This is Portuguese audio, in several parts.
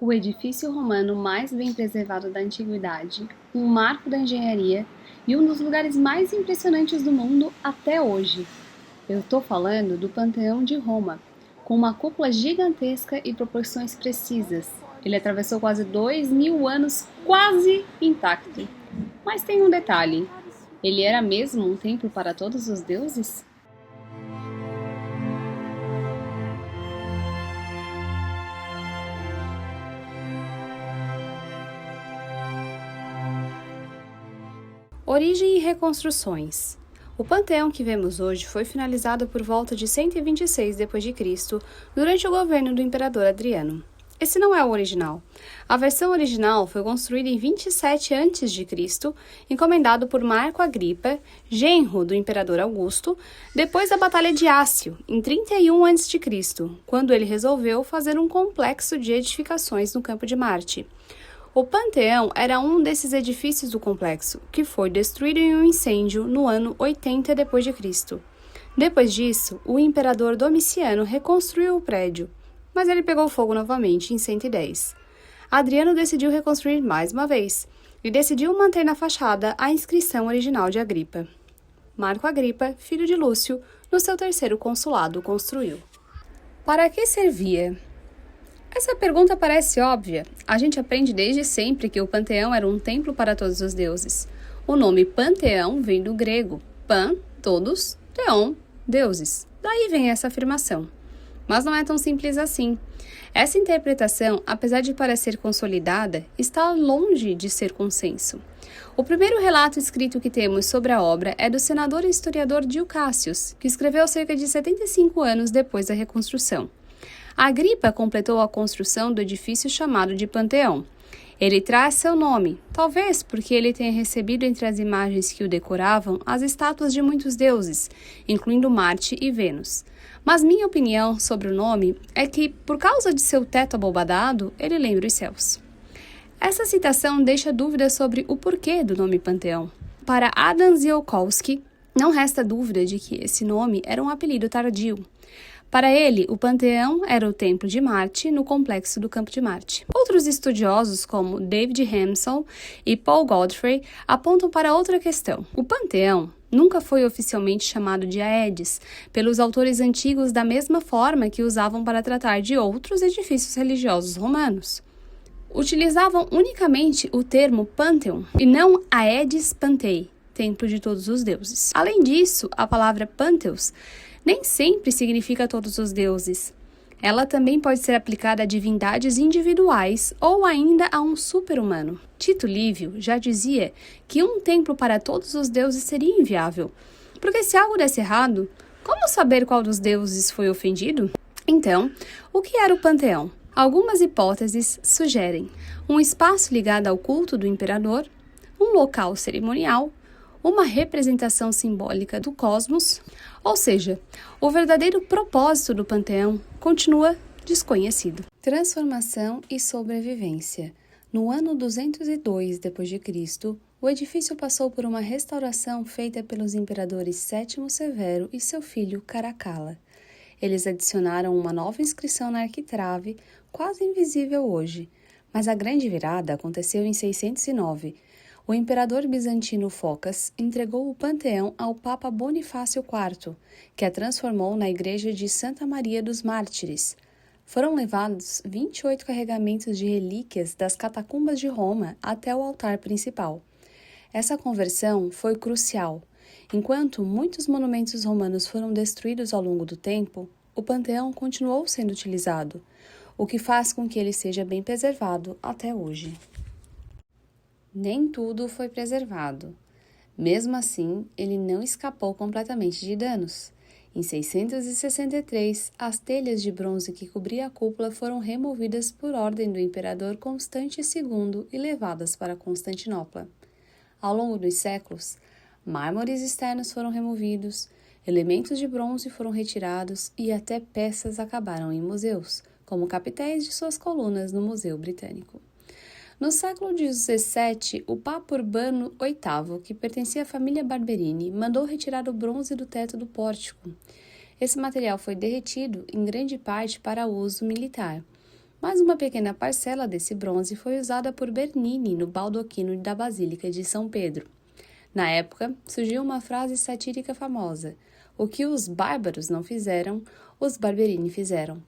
o edifício romano mais bem preservado da antiguidade, um marco da engenharia e um dos lugares mais impressionantes do mundo até hoje. Eu estou falando do Panteão de Roma, com uma cúpula gigantesca e proporções precisas. Ele atravessou quase 2000 anos quase intacto. Mas tem um detalhe: ele era mesmo um templo para todos os deuses? Origem e reconstruções. O panteão que vemos hoje foi finalizado por volta de 126 d.C., durante o governo do imperador Adriano. Esse não é o original. A versão original foi construída em 27 a.C., encomendado por Marco Agripa, genro do imperador Augusto, depois da Batalha de Ácio, em 31 a.C., quando ele resolveu fazer um complexo de edificações no Campo de Marte. O Panteão era um desses edifícios do complexo, que foi destruído em um incêndio no ano 80 d.C. Depois disso, o imperador Domiciano reconstruiu o prédio, mas ele pegou fogo novamente em 110. Adriano decidiu reconstruir mais uma vez, e decidiu manter na fachada a inscrição original de Agripa. Marco Agripa, filho de Lúcio, no seu terceiro consulado, construiu. Para que servia? Essa pergunta parece óbvia. A gente aprende desde sempre que o panteão era um templo para todos os deuses. O nome panteão vem do grego pan, todos, theon, deuses. Daí vem essa afirmação. Mas não é tão simples assim. Essa interpretação, apesar de parecer consolidada, está longe de ser consenso. O primeiro relato escrito que temos sobre a obra é do senador e historiador Dio Cassius, que escreveu cerca de 75 anos depois da reconstrução. Agripa completou a construção do edifício chamado de Panteão. Ele traz seu nome, talvez porque ele tenha recebido entre as imagens que o decoravam as estátuas de muitos deuses, incluindo Marte e Vênus. Mas minha opinião sobre o nome é que, por causa de seu teto abobadado, ele lembra os céus. Essa citação deixa dúvidas sobre o porquê do nome Panteão. Para Adam Ziolkowski, não resta dúvida de que esse nome era um apelido tardio. Para ele, o Panteão era o templo de Marte no complexo do Campo de Marte. Outros estudiosos, como David Hempsall e Paul Godfrey, apontam para outra questão. O Panteão nunca foi oficialmente chamado de Aedes pelos autores antigos da mesma forma que usavam para tratar de outros edifícios religiosos romanos. Utilizavam unicamente o termo Pantheon e não Aedes Pantei, templo de todos os deuses. Além disso, a palavra Pantheos nem sempre significa todos os deuses. Ela também pode ser aplicada a divindades individuais ou ainda a um super-humano. Tito Livio já dizia que um templo para todos os deuses seria inviável, porque se algo desse errado, como saber qual dos deuses foi ofendido? Então, o que era o panteão? Algumas hipóteses sugerem um espaço ligado ao culto do imperador, um local cerimonial, uma representação simbólica do cosmos, ou seja, o verdadeiro propósito do panteão continua desconhecido. Transformação e sobrevivência. No ano 202 d.C., o edifício passou por uma restauração feita pelos imperadores Sétimo Severo e seu filho Caracalla. Eles adicionaram uma nova inscrição na arquitrave, quase invisível hoje, mas a grande virada aconteceu em 609. O imperador bizantino Focas entregou o panteão ao Papa Bonifácio IV, que a transformou na igreja de Santa Maria dos Mártires. Foram levados 28 carregamentos de relíquias das catacumbas de Roma até o altar principal. Essa conversão foi crucial. Enquanto muitos monumentos romanos foram destruídos ao longo do tempo, o panteão continuou sendo utilizado, o que faz com que ele seja bem preservado até hoje. Nem tudo foi preservado. Mesmo assim, ele não escapou completamente de danos. Em 663, as telhas de bronze que cobriam a cúpula foram removidas por ordem do imperador Constante II e levadas para Constantinopla. Ao longo dos séculos, mármores externos foram removidos, elementos de bronze foram retirados e até peças acabaram em museus, como capitéis de suas colunas no Museu Britânico. No século XVII, o Papa Urbano VIII, que pertencia à família Barberini, mandou retirar o bronze do teto do pórtico. Esse material foi derretido, em grande parte, para uso militar. mas uma pequena parcela desse bronze foi usada por Bernini no baldaquino da Basílica de São Pedro. Na época, surgiu uma frase satírica famosa: "O que os bárbaros não fizeram, os Barberini fizeram".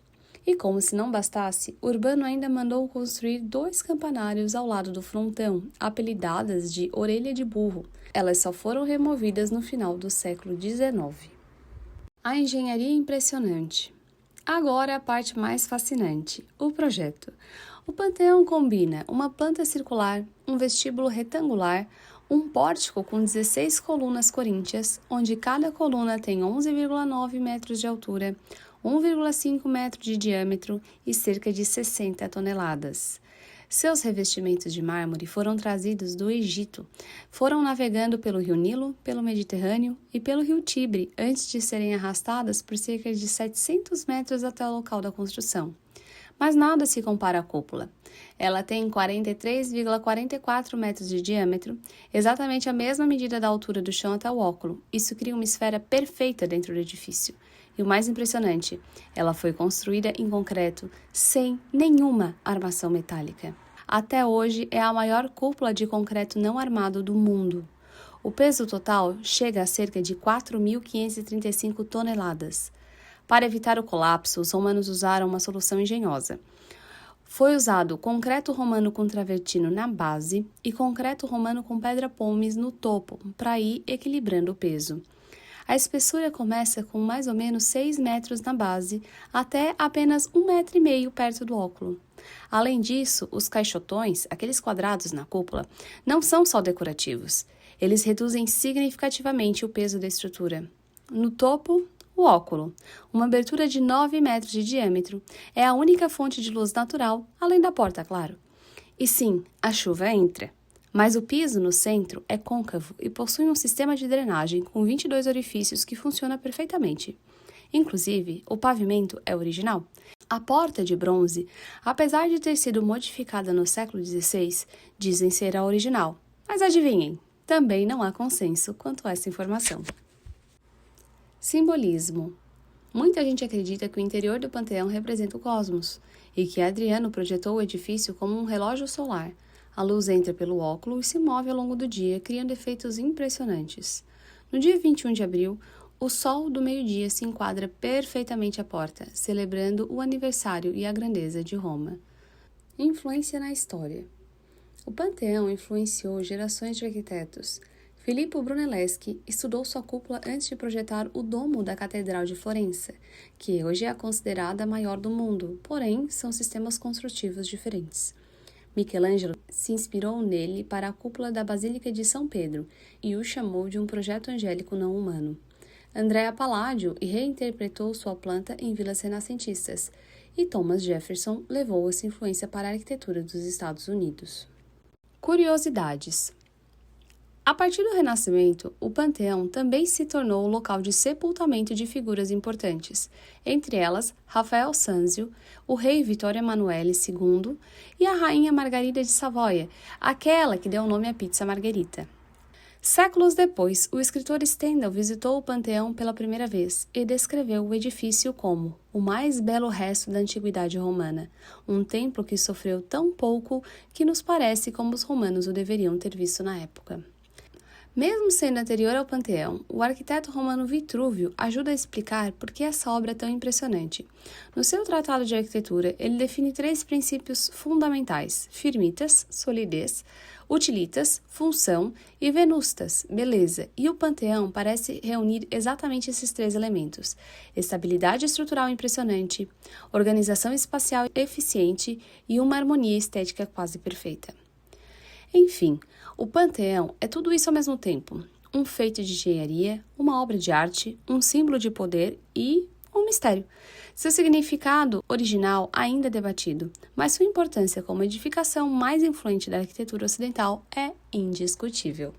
E como se não bastasse, Urbano ainda mandou construir 2 campanários ao lado do frontão, apelidadas de orelha de burro. Elas só foram removidas no final do século XIX. A engenharia impressionante. Agora a parte mais fascinante, o projeto. O Panteão combina uma planta circular, um vestíbulo retangular, um pórtico com 16 colunas coríntias, onde cada coluna tem 11,9 metros de altura, 1,5 metro de diâmetro e cerca de 60 toneladas. Seus revestimentos de mármore foram trazidos do Egito. Foram navegando pelo Rio Nilo, pelo Mediterrâneo e pelo Rio Tibre antes de serem arrastadas por cerca de 700 metros até o local da construção. Mas nada se compara à cúpula. Ela tem 43,44 metros de diâmetro, exatamente a mesma medida da altura do chão até o óculo. Isso cria uma esfera perfeita dentro do edifício. E o mais impressionante, ela foi construída em concreto, sem nenhuma armação metálica. Até hoje é a maior cúpula de concreto não armado do mundo. O peso total chega a cerca de 4.535 toneladas. Para evitar o colapso, os romanos usaram uma solução engenhosa. Foi usado concreto romano com travertino na base e concreto romano com pedra pómez no topo, para ir equilibrando o peso. A espessura começa com mais ou menos 6 metros na base, até apenas 1,5 metro perto do óculo. Além disso, os caixotões, aqueles quadrados na cúpula, não são só decorativos. Eles reduzem significativamente o peso da estrutura. No topo, o óculo, uma abertura de 9 metros de diâmetro, é a única fonte de luz natural, além da porta, claro. E sim, a chuva entra. Mas o piso no centro é côncavo e possui um sistema de drenagem com 22 orifícios que funciona perfeitamente. Inclusive, o pavimento é original. A porta de bronze, apesar de ter sido modificada no século XVI, dizem ser a original. Mas adivinhem, também não há consenso quanto a essa informação. Simbolismo. Muita gente acredita que o interior do Panteão representa o cosmos e que Adriano projetou o edifício como um relógio solar. A luz entra pelo óculo e se move ao longo do dia, criando efeitos impressionantes. No dia 21 de abril, o sol do meio-dia se enquadra perfeitamente à porta, celebrando o aniversário e a grandeza de Roma. Influência na história. O Panteão influenciou gerações de arquitetos. Filippo Brunelleschi estudou sua cúpula antes de projetar o domo da Catedral de Florença, que hoje é considerada a maior do mundo, porém são sistemas construtivos diferentes. Michelangelo se inspirou nele para a cúpula da Basílica de São Pedro e o chamou de um projeto angélico não humano. Andrea Palladio reinterpretou sua planta em vilas renascentistas, e Thomas Jefferson levou essa influência para a arquitetura dos Estados Unidos. Curiosidades. A partir do Renascimento, o Panteão também se tornou o local de sepultamento de figuras importantes, entre elas Rafael Sanzio, o rei Vittorio Emanuele II e a rainha Margarida de Savoia, aquela que deu o nome à pizza Margherita. Séculos depois, o escritor Stendhal visitou o Panteão pela primeira vez e descreveu o edifício como o mais belo resto da antiguidade romana, um templo que sofreu tão pouco que nos parece como os romanos o deveriam ter visto na época. Mesmo sendo anterior ao Panteão, o arquiteto romano Vitrúvio ajuda a explicar por que essa obra é tão impressionante. No seu tratado de arquitetura, ele define 3 princípios fundamentais: firmitas, solidez, utilitas, função e venustas, beleza. E o Panteão parece reunir exatamente esses 3 elementos: estabilidade estrutural impressionante, organização espacial eficiente e uma harmonia estética quase perfeita. Enfim, o Panteão é tudo isso ao mesmo tempo. Um feito de engenharia, uma obra de arte, um símbolo de poder e um mistério. Seu significado original ainda é debatido, mas sua importância como edificação mais influente da arquitetura ocidental é indiscutível.